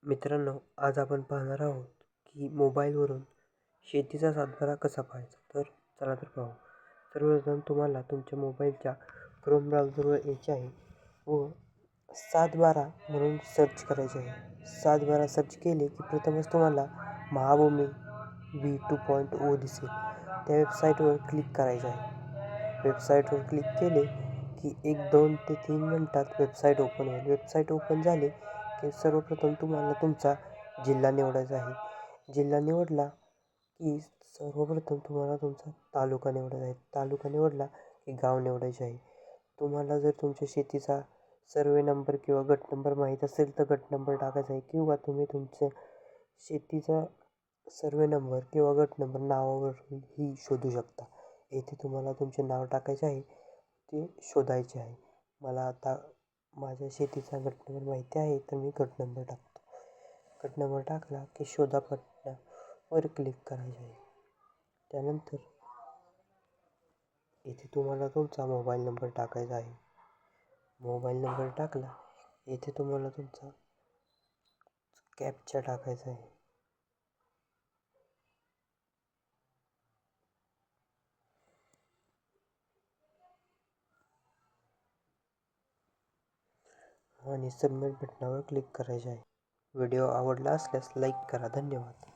मित्रांनो, आज आपण पाहणार आहोत की मोबाईलवरून शेतीचा सातबारा कसा पाहायचा. तर चला तर पाहू. सर्वप्रथम तुम्हाला तुमच्या मोबाईलच्या क्रोम ब्राउझरवर यायचे आहे व सातबारा म्हणून सर्च करायचे आहे. सातबारा सर्च केले की प्रथमच तुम्हाला महाभूमी V2.0 दिसेल. त्या वेबसाईटवर क्लिक करायचे आहे. वेबसाईटवर क्लिक केले की 1, 2 ते 3 मिनटात वेबसाईट ओपन होईल. वेबसाईट ओपन झाली की सर्वप्रथम तुम्हाला तुमचा जिल्हा निवडायचा आहे. जिल्हा निवडला की सर्वप्रथम तुम्हाला तुमचा तालुका निवडायचा आहे. तालुका निवडला की गाव निवडायचे आहे. तुम्हाला जर तुमच्या शेतीचा सर्वे नंबर किंवा गट नंबर माहीत असेल तर गट नंबर टाकायचा आहे, किंवा तुम्ही तुमच्या शेतीचा सर्वे नंबर किंवा गट नंबर नावावरही शोधू शकता. येथे तुम्हाला तुमचे नाव टाकायचे आहे, ते शोधायचे आहे. मला आता माझ्या शेतीचा गट नंबर माहिती आहे, तर मी गट नंबर टाकतो. गट नंबर टाकला की शोधा बटणावर क्लिक करायचे आहे. त्यानंतर इथे तुम्हाला तुमचा मोबाईल नंबर टाकायचा आहे. मोबाईल नंबर टाकला, इथे तुम्हाला तुमचा कॅप्चा टाकायचा आहे. आणि सबमिट बटणावर क्लिक करायचे आहे. व्हिडिओ आवडला असल्यास लाईक करा. धन्यवाद.